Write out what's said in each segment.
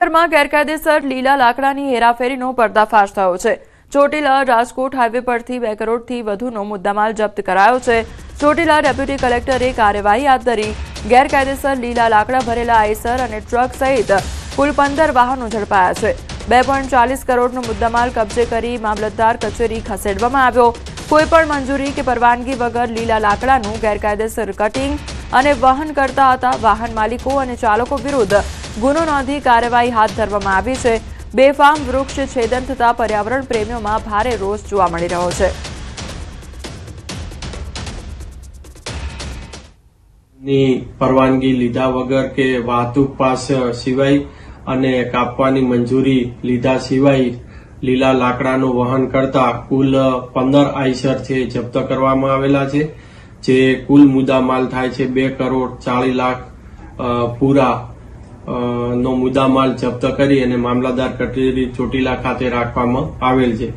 માં ગેરકાયદેસર લીલા લાકડાની હેરાફેરીનો પર્દાફાશ થયો છે। ચોટીલા રાજકોટ હાઈવે પરથી 2 કરોડથી વધુનો મુદ્દામાલ જપ્ત કરાયો છે। ચોટીલા ડેપ્યુટી કલેક્ટરે કાર્યવાહી હાથ ધરી ગેરકાયદેસર લીલા લાકડા ભરેલા આઈસર અને ટ્રક સહિત કુલ 15 વાહનો ઝડપાયા છે। 2.40 કરોડનો મુદ્દામાલ કબજે કરી મામલતદાર કચેરી ખસેડવામાં આવ્યો। કોઈપણ મંજૂરી કે પરવાનગી વગર લીલા લાકડાનું ગેરકાયદેસર કટિંગ અને વહન કરતા હતા વાહન માલિકો અને ચાલકો વિરુદ્ધ ગુનો નોંધી કાર્યવાહી હાથ ધરવામાં આવી છે। બેફામ વૃક્ષ છેદન થતા પર્યાવરણ પ્રેમીઓમાં ભારે રોષ જોવા મળી રહ્યો છે। ની પરવાનગી લીધા વગર કે વાહતુક પાસ સિવાય અને કાપવાની મંજૂરી લીધા સિવાય લીલા લાકડાનું વહન કરતા કુલ 15 આઈસર છે જપ્ત કરવામાં આવેલા છે, જે કુલ મુદ્દામાલ થાય છે 2.40 લાખ પૂરા નો મુદ્દામાલ જપ્ત કરી અને મામલતદાર કચેરી ચોટીલા ખાતે રાખવામાં આવેલ છે।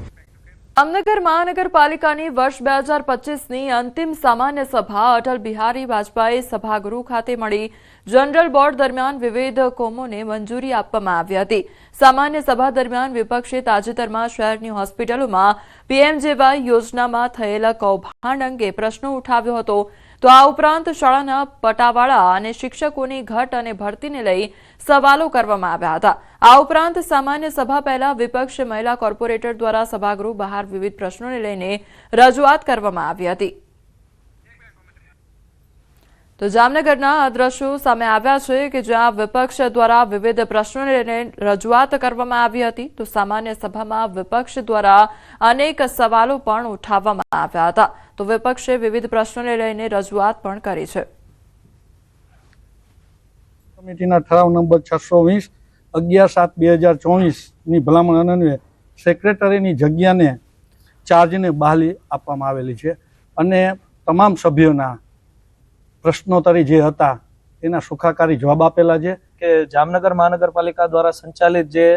જામનગર મહાનગરપાલિકાની વર્ષ 2025ની અંતિમ સામાન્ય સભા અટલ બિહારી વાજપેયી સભાગૃહ ખાતે મળી। જનરલ બોર્ડ દરમિયાન વિવિધ કોમોને મંજૂરી આપવામાં આવી હતી। સામાન્ય સભા દરમિયાન વિપક્ષે તાજેતરમાં શહેરની હોસ્પિટલોમાં પીએમજેવાય યોજનામાં થયેલા કૌભાંડ અંગે પ્રશ્નો ઉઠાવ્યો હતો। તો આ ઉપરાંત શાળાના પટાવાળા અને શિક્ષકોની ઘટ અને ભરતીને લઈ સવાલો કરવામાં આવ્યા હતા। આ ઉપરાંત સામાન્ય સભા પહેલા વિપક્ષ મહિલા કોર્પોરેટર દ્વારા સભાગૃહ બહાર વિવિધ પ્રશ્નોને લઈને રજૂઆત કરવામાં આવી હતી। તો જામનગરના આ દ્રશ્યો સામે આવ્યા છે કે જ્યાં વિપક્ષ દ્વારા વિવિધ પ્રશ્નોને લઈને રજૂઆત કરવામાં આવી હતી। તો સામાન્ય સભામાં વિપક્ષ દ્વારા અનેક સવાલો પણ ઉઠાવવામાં આવ્યા હતા। તો વિપક્ષે વિવિધ પ્રશ્નોને લઈને રજૂઆત પણ કરી છે। કમિટીના ઠરાવ નંબર 620 11/7/2024 ની ભલામણ અન્વયે સેક્રેટરીની જગ્યાને ચાર્જને બહાલી આપવામાં આવેલી છે અને તમામ સભ્યોના પ્રશ્નોત્તરી જે હતા એના સુખાકારી જવાબ આપેલા છે કે જામનગર મહાનગરપાલિકા દ્વારા સંચાલિત જે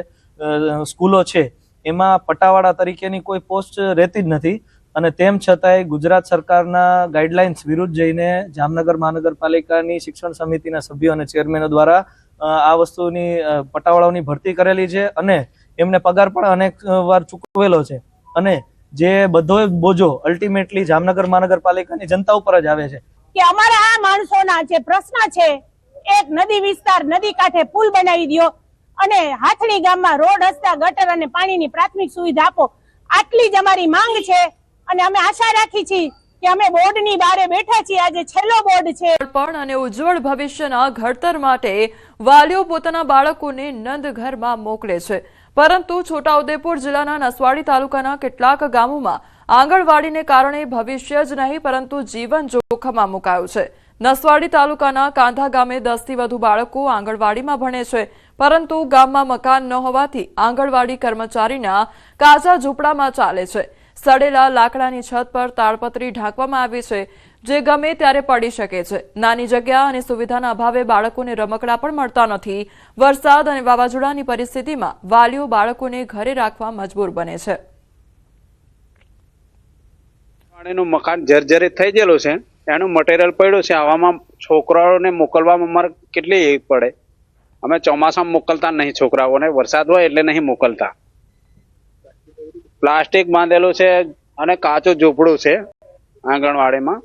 સ્કૂલો છે એમાં પટાવાળા તરીકેની કોઈ પોસ્ટ રહેતી જ નથી અને તેમ છતાંય ગુજરાત સરકારના ગાઈડલાઇન્સ વિરુદ્ધ જઈને જામનગર મહાનગરપાલિકાની શિક્ષણ સમિતિના સભ્યો અને ચેરમેનો દ્વારા આ વસ્તુની પટાવાળાઓની ભરતી કરેલી છે અને એમને પગાર પણ અનેક વાર ચૂકવેલો છે અને જે બધો બોજો અલ્ટિમેટલી જામનગર મહાનગરપાલિકાની જનતા ઉપર જ આવે છે કે અમારા આ માણસોના જે પ્રશ્ન છે, એક નદી વિસ્તાર નદી કાંઠે પુલ બનાવી દો અને હાથણી ગામમાં રોડ રસ્તા ગટર અને પાણીની પ્રાથમિક સુવિધા આપો, આટલી જ અમારી માંગ છે અને અમે આશા રાખી છીએ કે અમે બોર્ડની બારે બેઠા છીએ। આજે છેલ્લો બોર્ડ છે પણ અને ઉજ્જવળ ભવિષ્યના ઘડતર માટે વાલીઓ પોતાના બાળકોને નંદઘરમાં મોકલે છે, પરંતુ છોટાઉદેપુર જિલ્લાના નસવાડી તાલુકાના કેટલાક ગામોમાં આંગણવાડીને કારણે ભવિષ્ય જ નહીં પરંતુ જીવન જોખમમાં મુકાયું છે। નસવાડી તાલુકાના કાંધા ગામે 10 થી વધુ બાળકો આંગણવાડીમાં ભણે છે, પરંતુ ગામમાં મકાન ન હોવાથી આંગણવાડી કર્મચારીના કાચા ઝૂંપડામાં ચાલે છે। સડેલા લાકડાની છત પર તાડપત્રી ઢાંકવામાં આવી છે, જે ગમે ત્યારે પડી શકે છે। નાની જગ્યા અને સુવિધાના અભાવે બાળકોને રમકડા પણ મળતા નથી। વરસાદ અને વાવાઝોડાની પરિસ્થિતિમાં વાલીઓ બાળકોને ઘરે રાખવા મજબૂર બને છે। પાણીનું મકાન જર્જરિત થઈ ગયેલું છે, એનું મટીરિયલ પડ્યું છે। આવામાં છોકરાઓને મોકલવામાં અમારે કેટલી પડે। અમે ચોમાસામાં મોકલતા નહીં છોકરાઓને, વરસાદ હોય એટલે નહીં મોકલતા। પ્લાસ્ટિક બાંધેલું છે અને કાચું ઝૂંપડું છે આંગણવાડીમાં,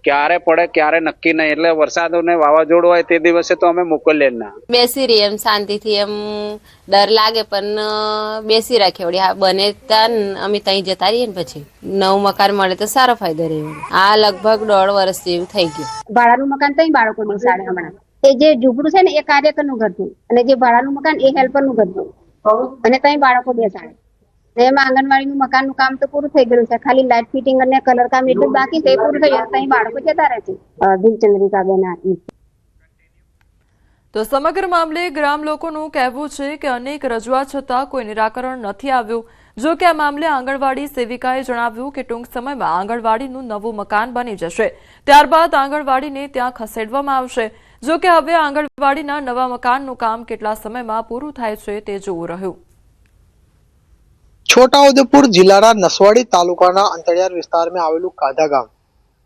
ક્યારે પડે ક્યારે નક્કી નહીં, એટલે વરસાદ અને વાવાઝોડું હોય તે દિવસે તો અમે મોકલીએ જ ના। બેસી રહી એમ શાંતિથી, એમ ડર લાગે પણ બેસી રાખે વળી બને ત્યાં અમે ત્યાં જતા રહીએ ને પછી નવું મકાન મળે તો સારો ફાયદો રહે। આ લગભગ 1.5 વર્ષ જેવું થઈ ગયું। ભાડાનું મકાન ત્યાં બાળકો બેસાડે હમણાં, એ જે ઝૂંપડું છે ને એ કાર્યકરનું ઘર હતું અને જે ભાડાનું મકાન એ હેલ્પરનું ઘર હતું અને ત્યાં બાળકો બેસાડે। એમાં આંગણવાડીનું મકાનનું કામ તો પૂરું થઈ ગયું છે, ખાલી લાઇટ ફિટિંગ અને કલર કામ એટલું બાકી છે, પૂરું થઈ ગયું, ત્યાં બાળકો જતા રહે છે। ભીલચંદ્રિકાબેન તો સમગ્ર મામલે ગ્રામ લોકોનું કહેવું છે કે અનેક રજૂઆત છતાં કોઈ નિરાકરણ નથી આવ્યું। જો કે આ મામલે આંગણવાડી સેવિકાએ જણાવ્યું કે ટૂંક સમયમાં આંગણવાડીનું નવું મકાન બની જશે, ત્યારબાદ આંગણવાડીને ત્યાં ખસેડવામાં આવશે। જો કે હવે આંગણવાડીના નવા મકાનનું કામ કેટલા સમયમાં પૂરું થાય છે તે જોવું રહ્યું। છોટાઉદેપુર જિલ્લાના નસવાડી તાલુકાના અંતરિયાળ વિસ્તારમાં આવેલું કાંધા ગામ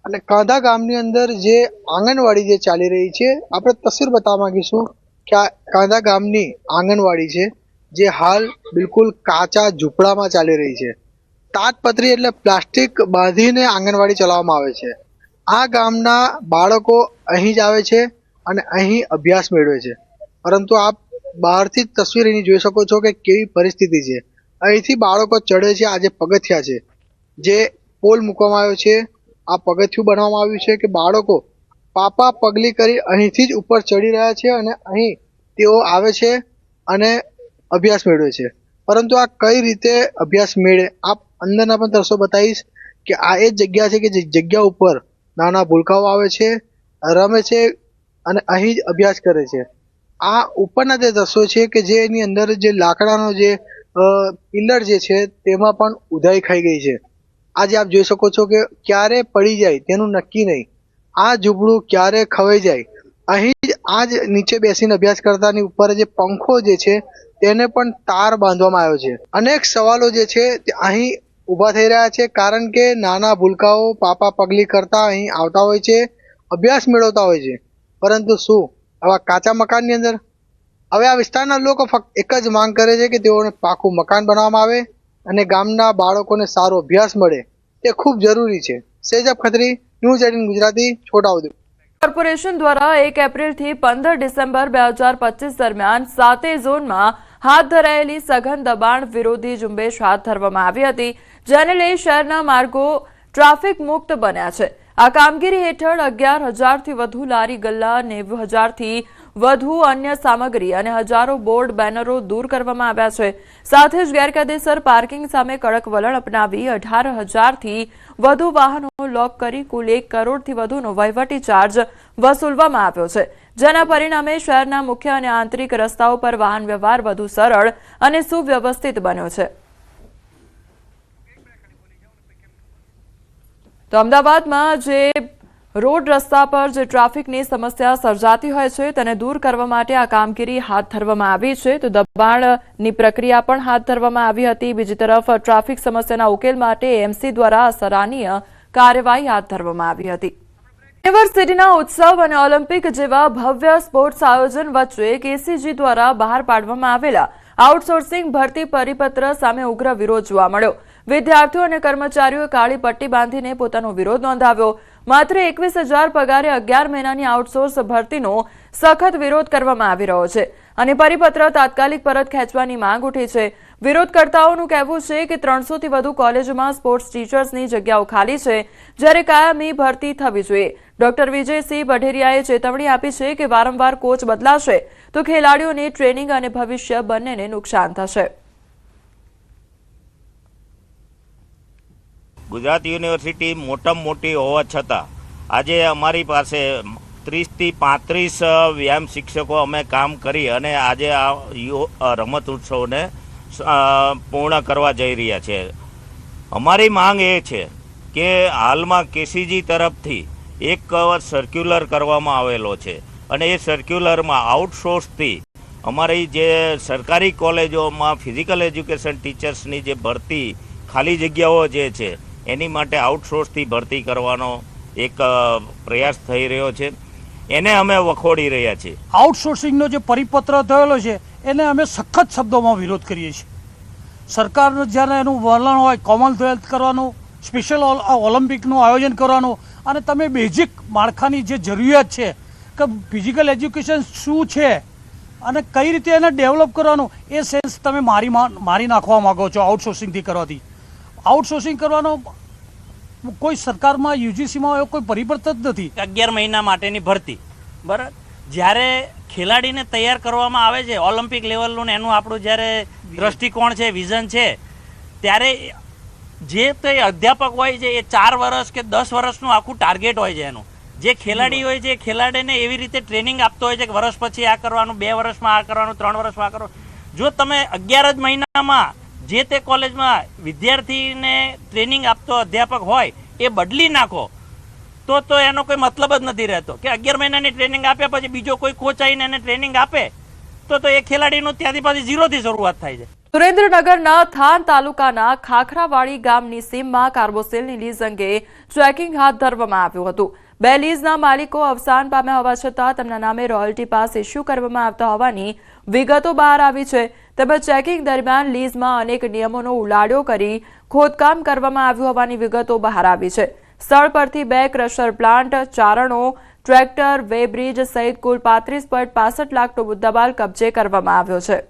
અને કાંધા ગામની અંદર જે આંગણવાડી જે ચાલી રહી છે, આપણે તસવીર બતાવવા માંગીશું કે આ કાંધા ગામની આંગણવાડી છે જે હાલ બિલકુલ કાચા ઝૂંપડામાં ચાલી રહી છે. તાડપત્રી એટલે પ્લાસ્ટિક બાંધીને આંગણવાડી ચલાવવામાં આવે છે. આ ગામના બાળકો અહીં જ આવે છે અને અહીં અભ્યાસ મેળવે છે. પરંતુ આપ બહારથી જ તસવીર અહીં જોઈ શકો છો કે કેવી પરિસ્થિતિ છે. અહીંથી બાળકો ચડે છે. આ જે પગથિયા છે, જે પોલ મૂકવામાં આવ્યો છે, આ પગથિયું બનાવવામાં આવ્યું છે કે બાળકો પાપા પગલી કરી અહીંથી જ ઉપર ચડી રહ્યા છે અને અહીં તેઓ આવે છે અને અભ્યાસ મેળવે છે. પરંતુ આ કઈ રીતે અભ્યાસ મેળવે, આપ અંદરના પણ દ્રશ્યો બતાવીશ કે આ એ જ જગ્યા છે કે જે જગ્યા ઉપર નાના ભૂલકાઓ આવે છે, રમે છે અને અહીં જ અભ્યાસ કરે છે. આ ઉપરના જે દ્રશ્યો છે કે જે એની અંદર જે લાકડાનો જે પિલ્લર જે છે તેમાં પણ ઉધાઈ ખાઈ ગઈ છે. આજે આપ જોઈ શકો છો કે ક્યારે પડી જાય તેનું નક્કી નહીં. આ ઝૂંપડું ક્યારે ખવાઈ જાય. અહીં આ જ નીચે બેસીને અભ્યાસ કરતાની ઉપર જે પંખો જે છે તેને પણ તાર બાંધવામાં આવ્યો છે. અનેક સવાલો જે છે તે અહીં ઊભા થઈ રહ્યા છે, કારણ કે નાના ભૂલકાઓ પાપા પગલી કરતા અહીં આવતા હોય છે, અભ્યાસ મેળવતા હોય છે. પરંતુ શું આવા કાચા મકાનની અંદર? હવે આ વિસ્તારના લોકો ફક્ત એક જ માંગ કરે છે કે તેઓને પાકું મકાન બનાવવામાં આવે અને ગામના બાળકોને સારો અભ્યાસ મળે. તે ખૂબ જરૂરી છે. સેજબ ખત્રી, ન્યૂઝ 18 ગુજરાતી, છોટાઉદેપુર. કોર્પોરેશન દ્વારા 1 એપ્રિલથી 15 ડિસેમ્બર 2025 દરમિયાન 7 ઝોનમાં હાથ ધરાયેલી સઘન દબાણ વિરોધી ઝુંબેશ હાથ ધરવામાં આવી હતી, જેને લઈ શહેરના માર્ગો ટ્રાફિક મુક્ત બન્યા છે. આ કામગીરી હેઠળ 11,000થી વધુ લારી ગલ્લા, 90,000થી વધુ અન્ય સામગ્રી અને હજારો બોર્ડ બેનરો દૂર કરવામાં આવ્યા છે. સાથે જ ગેરકાયદેસર પાર્કિંગ સામે કડક વલણ અપનાવી 18,000થી વધુ વાહનો લોક કરી કુલ 1 કરોડથી વધુનો વહીવટી ચાર્જ વસૂલવામાં આવ્યો છે, જેના પરિણામે શહેરના મુખ્ય અને આંતરિક રસ્તાઓ પર વાહન વ્યવહાર વધુ સરળ અને સુવ્યવસ્થિત બન્યો છે. તો અમદાવાદમાં જે રોડ રસ્તા પર જે ટ્રાફિકની સમસ્યા સર્જાતી હોય છે તેને દૂર કરવા માટે આ કામગીરી હાથ ધરવામાં આવી છે. તો દબાણની પ્રક્રિયા પણ હાથ ધરવામાં આવી હતી. બીજી તરફ ટ્રાફિક સમસ્યાના ઉકેલ માટે એમસી દ્વારા સરાહનીય કાર્યવાહી હાથ ધરવામાં આવી હતી. યુનિવર્સિટીના ઉત્સવ અને ઓલિમ્પિક જેવા ભવ્ય સ્પોર્ટ્સ આયોજન વચ્ચે કેસીજી દ્વારા બહાર પાડવામાં આવેલા આઉટસોર્સિંગ ભરતી પરિપત્ર સામે ઉગ્ર વિરોધ જોવા મળ્યો. વિદ્યાર્થીઓ અને કર્મચારીઓએ કાળી પટ્ટી બાંધીને પોતાનો વિરોધ નોંધાવ્યો. માત્ર 21,000 પગારે 11 મહિનાની આઉટસોર્સ ભરતીનો સખત વિરોધ કરવામાં આવી રહ્યો છે અને પરિપત્ર તાત્કાલિક પરત ખેંચવાની માંગ ઉઠી છે. વિરોધકર્તાઓનું કહેવું છે કે 300થી વધુ કોલેજોમાં સ્પોર્ટ્સ ટીચર્સની જગ્યાઓ ખાલી છે, જ્યારે કાયમી ભરતી થવી જોઈએ. ડોક્ટર વિજયસિંહ બઢેરિયાએ ચેતવણી આપી છે કે વારંવાર કોચ બદલાશે તો ખેલાડીઓની ટ્રેનિંગ અને ભવિષ્ય બંનેને નુકસાન થશે. ગુજરાત યુનિવર્સિટી મોટામાં મોટી હોવા છતાં આજે અમારી પાસે 30થી 35 વ્યાયામ શિક્ષકો અમે કામ કરી અને આજે આ રમત ઉત્સવને પૂર્ણ કરવા જઈ રહ્યા છે. અમારી માંગ એ છે કે હાલમાં કેસીજી તરફથી એક સર્ક્યુલર કરવામાં આવેલો છે અને એ સર્ક્યુલરમાં આઉટસોર્સથી અમારી જે સરકારી કોલેજોમાં ફિઝિકલ એજ્યુકેશન ટીચર્સની જે ભરતી ખાલી જગ્યાઓ જે છે એની માટે આઉટસોર્સથી ભરતી કરવાનો એક પ્રયાસ થઈ રહ્યો છે. એને અમે વખોડી રહ્યા છીએ. આઉટસોર્સિંગનો જે પરિપત્ર થયેલો છે એને અમે સખત શબ્દોમાં વિરોધ કરીએ છીએ. સરકારનું જ્યારે એનું વલણ હોય કોમનવેલ્થ કરવાનું, સ્પેશિયલ ઓલિમ્પિકનું આયોજન કરવાનું અને તમે બેઝિક માળખાની જે જરૂરિયાત છે કે ફિઝિકલ એજ્યુકેશન શું છે અને કઈ રીતે એને ડેવલપ કરવાનું એ સેન્સ તમે મારી નાખવા માગો છો આઉટસોર્સિંગથી કરવાથી. આઉટસોર્સિંગ કરવાનો કોઈ સરકારમાં યુજીસીમાં એવો કોઈ પરિવર્તન જ નથી. 11 મહિના માટેની ભરતી બરાબર, જ્યારે ખેલાડીને તૈયાર કરવામાં આવે છે ઓલિમ્પિક લેવલનું એનું આપણું જ્યારે દ્રષ્ટિકોણ છે, વિઝન છે, ત્યારે જે તે અધ્યાપક હોય છે એ 4 વર્ષ કે 10 વર્ષનું આખું ટાર્ગેટ હોય છે એનું. જે ખેલાડી હોય છે એ ખેલાડીને એવી રીતે ટ્રેનિંગ આપતો હોય છે કે વર્ષ પછી આ કરવાનું, 2 વર્ષમાં આ કરવાનું, 3 વર્ષમાં આ કરવાનું. જો તમે 11 જ મહિનામાં જે તે કોલેજમાં વિદ્યાર્થીને ટ્રેનિંગ આપતો અધ્યાપક હોય એ બદલી નાખો તો એનો કોઈ મતલબ જ નથી રહેતો. કે 11 મહિનાની ટ્રેનિંગ આપ્યા પછી બીજો કોઈ કોચ આવીને એને ટ્રેનિંગ આપે તો એ ખેલાડીનું ત્યાંથી પાછી 0થી શરૂઆત થાય છે. સુરેન્દ્રનગરના થાન તાલુકાના ખાખરાવાડી ગામની સીમમાં કાર્બોસેલની લીઝ અંગે ચેકિંગ હાથ ધરવામાં આવ્યું હતું. બે લીઝના માલિકો અવસાન પામ્યા હોવા છતાં તેમના નામે રોયલ્ટી પાસ ઇસ્યુ કરવામાં આવતા હોવાની વિગતો બહાર આવી છે. તેમજ ચેકિંગ દરમિયાન લીઝમાં અનેક નિયમોનો ઉલાળ્યો કરી ખોદકામ કરવામાં આવ્યું હોવાની વિગતો બહાર આવી છે. સ્થળ પરથી 2 ક્રશર પ્લાન્ટ, ચારણો, ટ્રેક્ટર, વે બ્રિજ સહિત કુલ 35.65 લાખનો મુદ્દામાલ કબજે કરવામાં આવ્યો છે.